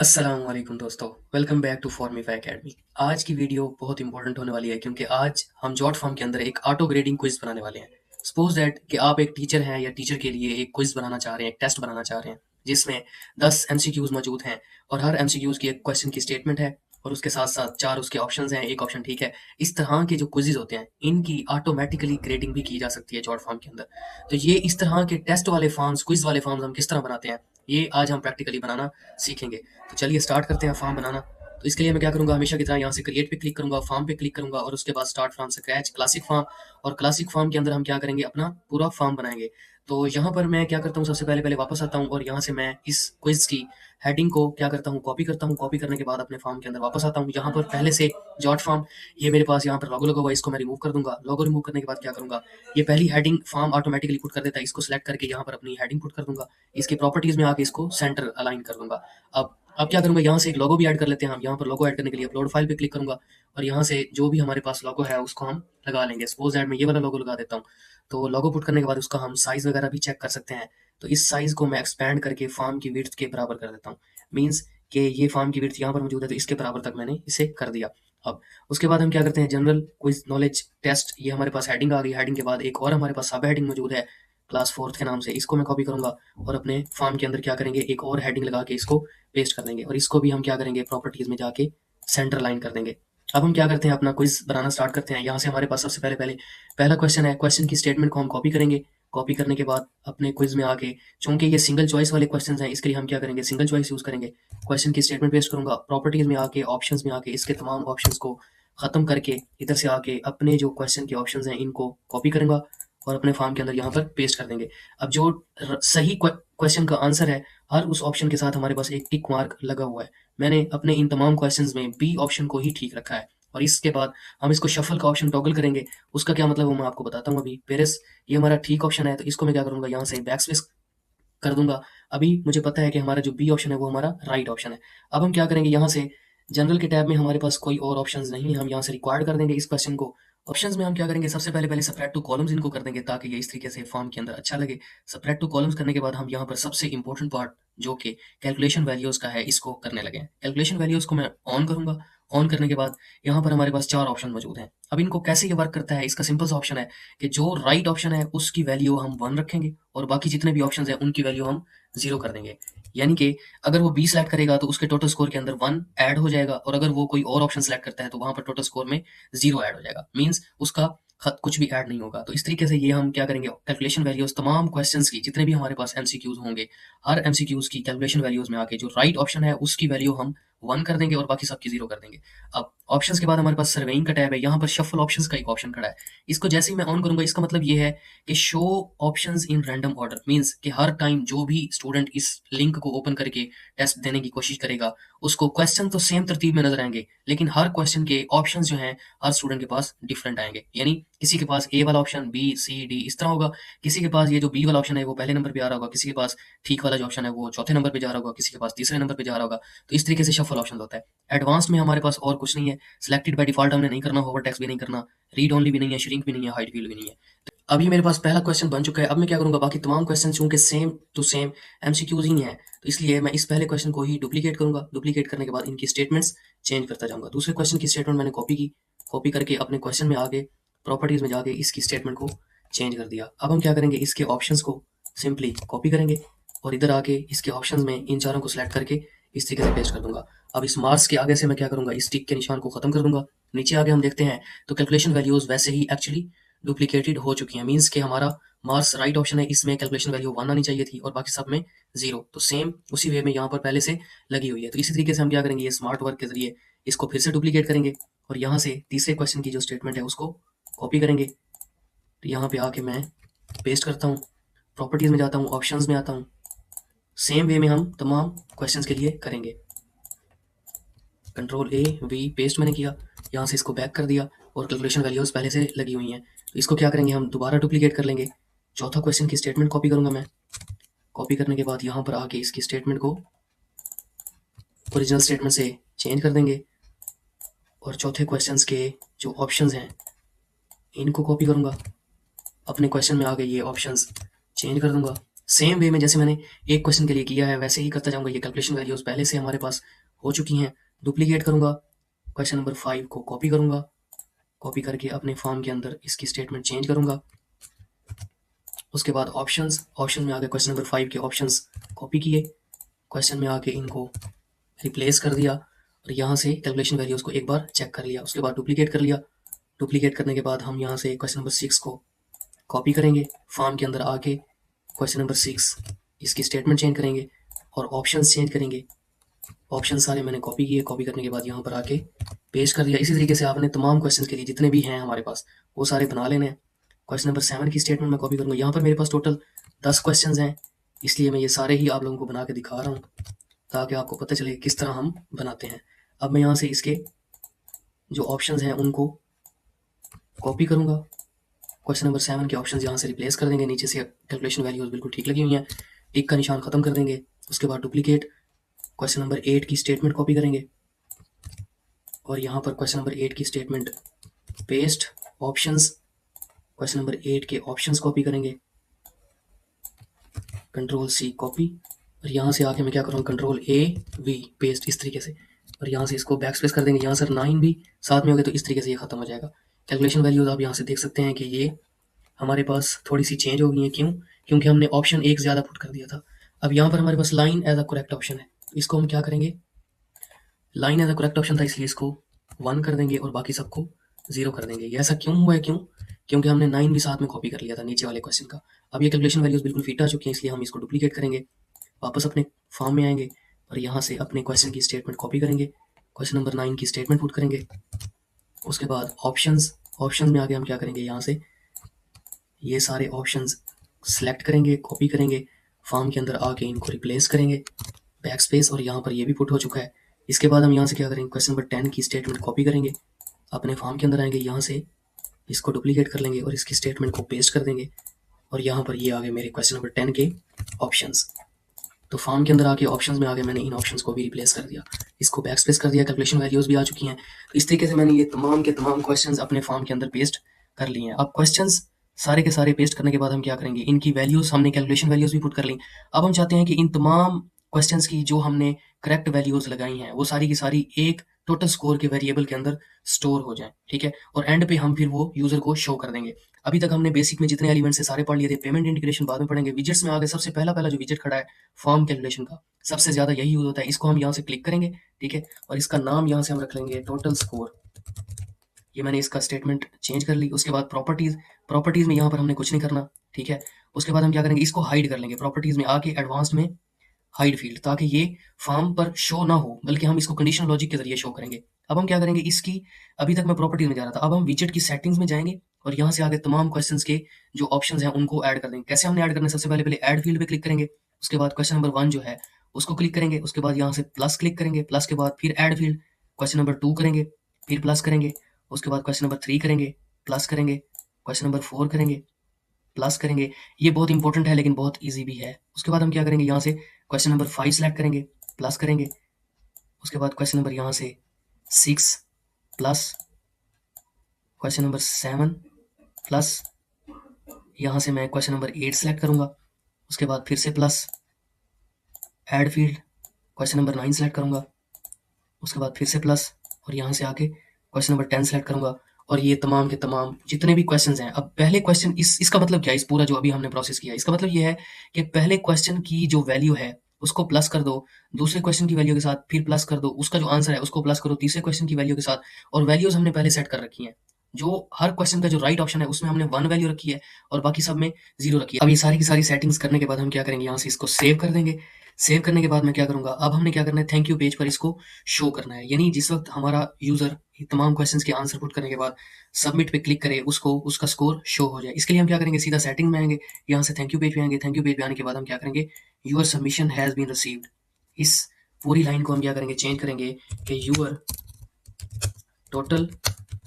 अस्सलाम वालेकुम दोस्तों, वेलकम बैक टू फॉर्मिफाई एकेडमी। आज की वीडियो बहुत इंपॉर्टेंट होने वाली है क्योंकि आज हम जॉट फॉर्म के अंदर एक ऑटो ग्रेडिंग क्विज बनाने वाले हैं। सपोज दैट कि आप एक टीचर हैं या टीचर के लिए एक क्विज बनाना चाह रहे हैं, एक टेस्ट बनाना चाह रहे हैं जिसमें 10 एमसीक्यूज मौजूद हैं और हर एमसीक्यूज की एक क्वेश्चन की स्टेटमेंट है और उसके साथ साथ 4 उसके ऑप्शंस हैं, एक ऑप्शन ठीक है। इस तरह के जो क्विजेज होते हैं इनकी ऑटोमेटिकली ग्रेडिंग भी की जा सकती है जॉट फॉर्म के अंदर। तो ये इस तरह के टेस्ट वाले फॉर्म्स, क्विज वाले फॉर्म्स हम किस तरह बनाते हैं, ये आज हम प्रैक्टिकली बनाना सीखेंगे। तो चलिए स्टार्ट करते हैं फॉर्म बनाना। तो इसके लिए मैं क्या करूंगा, हमेशा की तरह यहाँ से क्रिएट पे क्लिक करूंगा, फॉर्म पे क्लिक करूंगा और उसके बाद start from scratch classic form. और क्लासिक फॉर्म के अंदर हम क्या करेंगे, अपना पूरा फॉर्म बनाएंगे। तो यहाँ पर मैं क्या करता हूँ, सबसे पहले पहले वापस आता हूँ और यहाँ से मैं इस क्विज की हेडिंग को क्या करता हूँ, कॉपी करता हूँ। कॉपी करने के बाद अपने फॉर्म के अंदर वापस आता हूँ। यहाँ पर पहले से जॉट फॉर्म, ये मेरे पास यहाँ पर लोगो लगा हुआ है, इसको मैं रिमूव कर दूंगा। लोगो रिमूव करने के बाद क्या करूंगा, ये पहली हेडिंग फॉर्म ऑटोमेटिकली पुट कर देता है, इसको सिलेक्ट करके यहाँ पर अपनी हेडिंग पुट कर दूंगा। इसकी प्रॉपर्टीज में आके इसको सेंटर अलाइन कर दूंगा। अब क्या करूंगा, यहाँ से एक लोगो भी ऐड कर लेते हैं हम। यहाँ पर लोगो ऐड करने के लिए अपलोड फाइल पे क्लिक करूंगा और यहाँ से जो भी हमारे पास लोगो है उसको हम लगा लेंगे। सपोज दैट मैं ये वाला लोगो लगा देता हूँ। तो लोगो पुट करने के बाद उसका हम साइज वगैरह भी चेक कर सकते हैं। तो इस साइज को मैं एक्सपैंड करके फॉर्म की विड्थ के बराबर कर देता हूँ। मीन्स कि ये फॉर्म की विड्थ यहाँ पर मौजूद है तो इसके बराबर तक मैंने इसे कर दिया। अब उसके बाद हम क्या करते हैं, जनरल क्विज नॉलेज टेस्ट, ये हमारे पास हेडिंग आ गई। हेडिंग के बाद एक और हमारे पास सब हेडिंग मौजूद है क्लास फोर्थ के नाम से, इसको मैं कॉपी करूंगा और अपने फॉर्म के अंदर क्या करेंगे, एक और हेडिंग लगा के इसको पेस्ट कर देंगे और इसको भी हम क्या करेंगे, प्रॉपर्टीज में जाके सेंटर लाइन कर देंगे। अब हम क्या करते हैं, अपना क्विज बनाना स्टार्ट करते हैं। यहाँ से हमारे पास सबसे पहले पहले पहला क्वेश्चन है। क्वेश्चन की स्टेटमेंट को हम कॉपी करेंगे। कॉपी करने के बाद अपने क्विज में आके, चूंकि ये सिंगल चॉइस वाले क्वेश्चन हैं, इसके लिए हम क्या करेंगे, सिंगल चॉइस यूज करेंगे। क्वेश्चन की स्टेटमेंट पेस्ट करूंगा, प्रॉपर्टीज में आके ऑप्शंस में आके इसके तमाम ऑप्शंस को खत्म करके इधर से आके अपने जो क्वेश्चन के ऑप्शंस हैं इनको कॉपी करूंगा और अपने फॉर्म के अंदर यहाँ पर पेस्ट कर देंगे। अब जो सही क्वेश्चन का आंसर है, हर उस ऑप्शन के साथ हमारे पास एक टिक मार्क लगा हुआ है। मैंने अपने इन तमाम क्वेश्चंस में बी ऑप्शन को ही ठीक रखा है। और इसके बाद हम इसको शफल का ऑप्शन टॉगल करेंगे। उसका क्या मतलब वो मैं आपको बताता हूँ अभी। पेरिस, ये हमारा ठीक ऑप्शन है तो इसको मैं क्या करूंगा, यहाँ से बैक स्पेस कर दूंगा। अभी मुझे पता है कि हमारा जो बी ऑप्शन है वो हमारा राइट ऑप्शन है। अब हम क्या करेंगे, यहाँ से जनरल के टैब में हमारे पास कोई और ऑप्शंस नहीं है, हम यहाँ से रिक्वायर्ड कर देंगे इस क्वेश्चन को। ऑप्शंस में हम क्या करेंगे, सबसे पहले पहले सेपरेट टू कॉलम्स इनको कर देंगे ताकि ये इस तरीके से फॉर्म के अंदर अच्छा लगे। सेपरेट टू कॉलम्स करने के बाद हम यहाँ पर सबसे इंपॉर्टेंट पार्ट जो कि कैलकुलेशन वैल्यूज का है इसको करने लगे। कैलकुलेशन वैल्यूज को मैं ऑन करूंगा। ऑन करने के बाद यहाँ पर हमारे पास 4 ऑप्शन मौजूद हैं। अब इनको कैसे ये वर्क करता है, इसका सिंपल सा ऑप्शन है कि जो राइट ऑप्शन है उसकी वैल्यू हम 1 रखेंगे और बाकी जितने भी ऑप्शन है उनकी वैल्यू हम 0 कर देंगे। यानी कि अगर वो बी सेलेक्ट करेगा तो उसके टोटल स्कोर के अंदर 1 ऐड हो जाएगा और अगर वो कोई और ऑप्शन सेलेक्ट करता है तो वहां पर टोटल स्कोर में 0 ऐड हो जाएगा। मींस उसका खत कुछ भी ऐड नहीं होगा। तो इस तरीके से ये हम क्या करेंगे, कैलकुलेशन वैल्यूज तमाम क्वेश्चंस की, जितने भी हमारे पास एमसीक्यूज होंगे, हर एमसीक्यूज की कैलकुलेशन वैल्यूज में आके जो राइट ऑप्शन है उसकी वैल्यू हम 1 कर देंगे और बाकी सबकी 0 कर देंगे। अब ऑप्शंस के बाद हमारे पास सर्वेइंग का टैब है। यहाँ पर शफल ऑप्शंस का एक ऑप्शन खड़ा है। इसको जैसे ही मैं ऑन करूंगा, इसका मतलब ये है कि show options in random order. Means कि हर टाइम जो भी स्टूडेंट इस लिंक को ओपन करके टेस्ट देने की कोशिश करेगा उसको क्वेश्चन तो सेम तरतीब में नजर आएंगे, लेकिन हर क्वेश्चन के ऑप्शंस जो हैं हर स्टूडेंट के पास डिफरेंट आएंगे। यानी किसी के पास ए वाला ऑप्शन बी सी डी इस तरह होगा, किसी के पास ये जो बी वाला ऑप्शन है वो पहले नंबर पे आ रहा होगा, किसी के पास ठीक वाला जो ऑप्शन है वो चौथे नंबर पे जा रहा होगा, किसी के पास तीसरे नंबर पे जा रहा होगा। तो इस तरीके से शफल ऑप्शन होता है। एडवांस में हमारे पास और कुछ नहीं है। सिलेक्टेड बाय डिफॉल्ट हमने नहीं करना, ओवर टेक्स्ट भी नहीं करना, रीड ओनली भी नहीं है, श्रिंक भी नहीं है, हाइड फील्ड भी नहीं है। तो अभी मेरे पास पहला क्वेश्चन बन चुका है। अब मैं क्या करूंगा, बाकी तमाम क्वेश्चन चूंकि सेम टू सेम एमसीक्यूज ही हैं तो इसलिए मैं इस पहले क्वेश्चन को ही डुप्लीकेट करूंगा। डुप्लीकेट करने के बाद इनकी स्टेटमेंट्स चेंज करता जाऊंगा। दूसरे क्वेश्चन की स्टेटमेंट मैंने कॉपी की, कॉपी करके अपने क्वेश्चन में आगे प्रॉपर्टीज में जाके इसकी स्टेटमेंट को चेंज कर दिया। अब हम क्या करेंगे, इसके ऑप्शंस को सिंपली कॉपी करेंगे और इधर आके इसके ऑप्शंस में इन चारों को सिलेक्ट करके इस तरीके से पेस्ट कर दूंगा। अब इस मार्क्स के आगे से मैं क्या करूंगा, इस टिक के निशान को खत्म कर दूंगा। नीचे आगे हम देखते हैं तो कैलकुलेशन वैल्यूज वैसे ही एक्चुअली डुप्लीकेटेड हो चुकी हैं। मींस के हमारा मार्क्स राइट ऑप्शन है, इसमें कैलकुलेशन वैल्यू 1 आनी चाहिए थी और बाकी सब में 0। तो सेम उसी वे में यहाँ पर पहले से लगी हुई है। तो इसी तरीके से हम क्या करेंगे, ये स्मार्ट वर्क के जरिए इसको फिर से डुप्लीकेट करेंगे और यहाँ से तीसरे क्वेश्चन की जो स्टेटमेंट है उसको कॉपी करेंगे। तो यहाँ पे आके मैं पेस्ट करता हूँ, प्रॉपर्टीज में जाता हूँ, ऑप्शंस में आता हूँ। सेम वे में हम तमाम क्वेश्चंस के लिए करेंगे। कंट्रोल ए वी पेस्ट मैंने किया, यहाँ से इसको बैक कर दिया और कैलकुलेशन वैल्यूज पहले से लगी हुई हैं। तो इसको क्या करेंगे, हम दोबारा डुप्लीकेट कर लेंगे। चौथा क्वेश्चन की स्टेटमेंट कॉपी करूंगा मैं। कॉपी करने के बाद यहाँ पर आके इसकी स्टेटमेंट को ओरिजिनल स्टेटमेंट से चेंज कर देंगे और चौथे क्वेश्चन के जो ऑप्शन हैं इनको कॉपी करूंगा। अपने क्वेश्चन में आगे ये ऑप्शंस चेंज कर दूंगा। सेम वे में जैसे मैंने एक क्वेश्चन के लिए किया है वैसे ही करता जाऊंगा। ये कैलकुलेशन वैल्यूज पहले से हमारे पास हो चुकी हैं। डुप्लीकेट करूंगा, क्वेश्चन नंबर 5 को कॉपी करूंगा, कॉपी करके अपने फॉर्म के अंदर इसकी स्टेटमेंट चेंज करूंगा। उसके बाद ऑप्शन में आके क्वेश्चन नंबर 5 के ऑप्शंस कॉपी किए, क्वेश्चन में आके इनको रिप्लेस कर दिया और यहाँ से कैलकुलेशन वैल्यूज को एक बार चेक कर लिया। उसके बाद डुप्लीकेट कर लिया। डुप्लीकेट करने के बाद हम यहाँ से क्वेश्चन नंबर 6 को कॉपी करेंगे, फॉर्म के अंदर आके क्वेश्चन नंबर 6 इसकी स्टेटमेंट चेंज करेंगे और ऑप्शंस चेंज करेंगे। ऑप्शन सारे मैंने कॉपी किए, कॉपी करने के बाद यहाँ पर आके पेस्ट कर दिया। इसी तरीके से आपने तमाम क्वेश्चन के लिए जितने भी हैं हमारे पास वो सारे बना लेने हैं। क्वेश्चन नंबर 7 की स्टेटमेंट मैं कॉपी करूँगा। यहाँ पर मेरे पास टोटल 10 क्वेश्चन हैं, इसलिए मैं ये सारे ही आप लोगों को बना के दिखा रहा हूँ ताकि आपको पता चले किस तरह हम बनाते हैं। अब मैं यहाँ से इसके जो ऑप्शन हैं उनको कॉपी करूँगा, क्वेश्चन नंबर 7 के ऑप्शन यहाँ से रिप्लेस कर देंगे। नीचे से कैलकुलेशन वैल्यूज बिल्कुल ठीक लगी हुई हैं, टिक का निशान खत्म कर देंगे। उसके बाद डुप्लीकेट क्वेश्चन नंबर 8 की स्टेटमेंट कॉपी करेंगे और यहाँ पर क्वेश्चन नंबर 8 की statement paste, options, question number 8 के ऑप्शंस कॉपी करेंगे, कंट्रोल सी कॉपी और यहाँ से आके मैं क्या करूँगा कंट्रोल ए वी पेस्ट इस तरीके से और यहाँ से इसको बैक स्पेस कर देंगे। यहाँ सर 9 भी साथ में हो गए तो इस तरीके से ये खत्म हो जाएगा। कैलकुलेशन वैल्यूज आप यहाँ से देख सकते हैं कि ये हमारे पास थोड़ी सी चेंज हो गई है। क्यों? क्योंकि हमने ऑप्शन एक ज़्यादा पुट कर दिया था। अब यहाँ पर हमारे पास line as a correct option है, इसको हम क्या करेंगे, line as a correct option था इसलिए इसको 1 कर देंगे और बाकी सबको 0 कर देंगे। ये ऐसा क्यों हुआ है? क्योंकि हमने 9 भी साथ में कॉपी कर लिया था नीचे वाले क्वेश्चन का। अब ये कैलकुलेशन वैल्यूज बिल्कुल फिट आ चुकी हैं, इसलिए हम इसको डुप्लीकेट करेंगे, वापस अपने फॉर्म में आएंगे और यहाँ से अपने क्वेश्चन की स्टेटमेंट कॉपी करेंगे, क्वेश्चन नंबर 9 की स्टेटमेंट पुट करेंगे। उसके बाद ऑप्शंस में आगे हम क्या करेंगे, यहाँ से ये सारे ऑप्शंस सेलेक्ट करेंगे, कॉपी करेंगे, फॉर्म के अंदर आके इनको रिप्लेस करेंगे, बैक स्पेस, और यहाँ पर ये भी पुट हो चुका है। इसके बाद हम यहाँ से क्या करेंगे, क्वेश्चन नंबर 10 की स्टेटमेंट कॉपी करेंगे, अपने फॉर्म के अंदर आएंगे, यहाँ से इसको डुप्लीकेट कर लेंगे और इसकी स्टेटमेंट को पेस्ट कर देंगे और यहाँ पर ये आ गए मेरे क्वेश्चन नंबर 10 के ऑप्शंस। तो फॉर्म के अंदर आके ऑप्शंस में आगे मैंने इन ऑप्शंस को भी रिप्लेस कर दिया, इसको बैक स्पेस कर दिया, कैलकुलेशन वैल्यूज भी आ चुकी हैं। तो इस तरीके से मैंने ये तमाम के तमाम क्वेश्चंस अपने फॉर्म के अंदर पेस्ट कर लिए हैं। अब क्वेश्चंस सारे के सारे पेस्ट करने के बाद हम क्या करेंगे, इनकी वैल्यूज हमने कैलकुलेशन वैल्यूज भी पुट कर ली। अब हम चाहते हैं कि इन तमाम क्वेश्चंस की जो हमने करेक्ट वैल्यूज लगाई हैं वो सारी की सारी एक टोटल स्कोर के वेरिएबल के अंदर स्टोर हो जाए, ठीक है, और एंड पे हम फिर वो यूजर को शो कर देंगे। अभी तक हमने बेसिक में जितने एलिमेंट्स से सारे पढ़ लिए थे, पेमेंट इंटीग्रेशन बाद में पढ़ेंगे। विजेट्स में आगे सबसे पहला जो विजेट खड़ा है फॉर्म कैलकुलेशन का, सबसे ज्यादा यही यूज होता है। इसको हम यहाँ से क्लिक करेंगे, ठीक है, और इसका नाम यहाँ से हम रख लेंगे टोटल स्कोर। ये मैंने इसका स्टेटमेंट चेंज कर ली। उसके बाद प्रॉपर्टीज में यहाँ पर हमने कुछ नहीं करना, ठीक है। उसके बाद हम क्या करेंगे, इसको हाइड कर लेंगे, प्रॉपर्टीज में आके एडवांस्ड में हाइड फील्ड, ताकि ये फॉर्म पर शो ना हो, बल्कि हम इसको कंडीशनल लॉजिक के जरिए शो करेंगे। अब हम क्या करेंगे, इसकी अभी तक मैं प्रॉपर्टीज में जा रहा था, अब हम विजेट की सेटिंग्स में जाएंगे और यहाँ से आगे तमाम क्वेश्चंस के जो ऑप्शंस हैं उनको ऐड कर देंगे। कैसे हमने ऐड करना है, सबसे पहले ऐड फील्ड पे क्लिक करेंगे, उसके बाद क्वेश्चन नंबर 1 जो है उसको क्लिक करेंगे, उसके बाद यहाँ से प्लस क्लिक करेंगे, प्लस के बाद फिर ऐड फील्ड, क्वेश्चन नंबर 2 करेंगे, फिर प्लस करेंगे, उसके बाद क्वेश्चन नंबर 3 करेंगे, प्लस करेंगे, क्वेश्चन नंबर 4 करेंगे, प्लस करेंगे। ये बहुत इंपॉर्टेंट है लेकिन बहुत इजी भी है। उसके बाद हम क्या करेंगे, यहाँ से क्वेश्चन नंबर 5 सेलेक्ट करेंगे, प्लस करेंगे, उसके बाद क्वेश्चन नंबर यहाँ से 6 प्लस, क्वेश्चन नंबर 7 प्लस, यहाँ से मैं क्वेश्चन नंबर 8 सेलेक्ट करूँगा, उसके बाद फिर से plus, add field, question number 9 select करूँगा, उसके बाद फिर से प्लस, और यहाँ से आके क्वेश्चन नंबर 10 सेलेक्ट करूँगा। और ये तमाम के तमाम जितने भी क्वेश्चंस हैं, अब पहले क्वेश्चन इसका मतलब क्या है, इस पूरा जो अभी हमने प्रोसेस किया इसका मतलब ये है कि पहले क्वेश्चन की जो वैल्यू है उसको प्लस कर दो, दूसरे क्वेश्चन की वैल्यू के साथ फिर प्लस कर दो, उसका जो आंसर है उसको प्लस करो तीसरे क्वेश्चन की वैल्यू के साथ, और वैल्यूज हमने पहले सेट कर रखी हैं। जो हर क्वेश्चन का जो राइट ऑप्शन है उसमें हमने 1 वैल्यू रखी है और बाकी सब में 0 रखी है। अब ये सारी की सारी सेटिंग्स करने के बाद हम क्या करेंगे, यहाँ से इसको सेव कर देंगे। सेव करने के बाद मैं क्या करूंगा, अब हमने क्या करना है, थैंक यू पेज पर इसको शो करना है, यानी जिस वक्त हमारा यूजर तमाम क्वेश्चंस के आंसर पुट करने के बाद सबमिट पे क्लिक करे, उसको उसका स्कोर शो हो जाए। इसके लिए हम क्या करेंगे, सीधा सेटिंग में आएंगे, यहाँ से थैंक यू पेज पे आएंगे। थैंक यू पेज पे आने के बाद हम क्या करेंगे, your submission has been received, इस पूरी लाइन को हम क्या करेंगे, चेंज करेंगे कि your total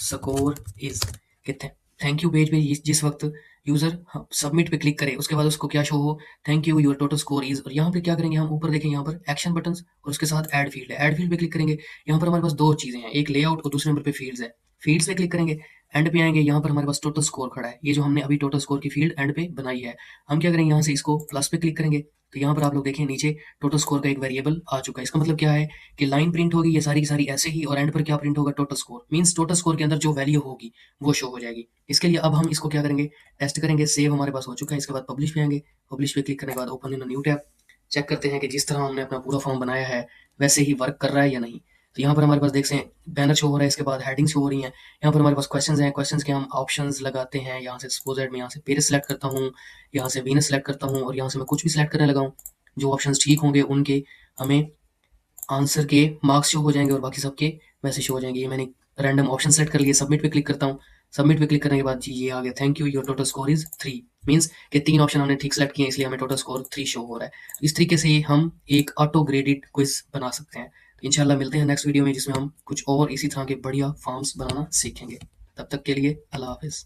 score is, thank you page पे जिस वक्त यूजर सबमिट पे क्लिक करे उसके बाद उसको क्या शो हो, thank you your total score is. और यहाँ पे क्या करेंगे, हम ऊपर देखें यहाँ पर एक्शन बटन्स और उसके साथ ऐड फील्ड है, ऐड फील्ड पे क्लिक करेंगे। यहाँ पर हमारे पास दो चीजें हैं, एक लेआउट और दूसरे नंबर पे फील्ड्स है। फील्ड्स पे क्लिक करेंगे, एंड पे आएंगे, यहाँ पर हमारे पास टोटल स्कोर खड़ा है, ये जो हमने अभी टोटल स्कोर की फील्ड एंड पे बनाई है। हम क्या करेंगे, यहाँ से इसको प्लस पे क्लिक करेंगे, तो यहाँ पर आप लोग देखें नीचे टोटल स्कोर का एक वेरिएबल आ चुका है। इसका मतलब क्या है कि लाइन प्रिंट होगी ये सारी की सारी ऐसे ही, और एंड पर क्या प्रिंट होगा, total score. Means total score के अंदर जो वैल्यू होगी वो शो हो जाएगी। इसके लिए अब हम इसको क्या करेंगे, टेस्ट करेंगे। सेव हमारे पास हो चुका है, इसके बाद पब्लिश पे आएंगे, पब्लिश पे क्लिक करने के बाद open in new tab, check करते हैं कि जिस तरह हमने अपना पूरा फॉर्म बनाया है वैसे ही वर्क कर रहा है या नहीं। तो यहाँ पर हमारे पास देख सकते हैं बैनर शो हो रहा है, इसके बाद हेडिंग शो हो रही है। यहाँ पर हमारे पास क्वेश्चंस हैं, क्वेश्चंस के हम ऑप्शंस लगाते हैं। यहाँ से सपोज दैट मैं यहाँ से पेरिस सेलेक्ट करता हूँ, यहाँ से वीनस सेलेक्ट करता हूँ, और यहाँ से मैं कुछ भी सिलेक्ट करने लगा हूँ। जो ऑप्शंस ठीक होंगे उनके हमें आंसर के मार्क्स शो हो जाएंगे, और बाकी सबके वैसे शो हो जाएंगे। ये मैंने रैंडम ऑप्शन सेलेक्ट कर लिए, सबमिट पे क्लिक करता हूँ। सबमिट पे क्लिक करने के बाद जी ये आ गया, thank you, your total score is 3। Means कि 3 ऑप्शन हमने ठीक सेलेक्ट किए, इसलिए हमें टोटल स्कोर 3 शो हो रहा है। इस तरीके से हम एक ऑटो ग्रेडेड क्विज बना सकते हैं। तो इंशाल्लाह मिलते हैं नेक्स्ट वीडियो में, जिसमें हम कुछ और इसी तरह के बढ़िया फॉर्म्स बनाना सीखेंगे। तब तक के लिए अल्लाह हाफिज़।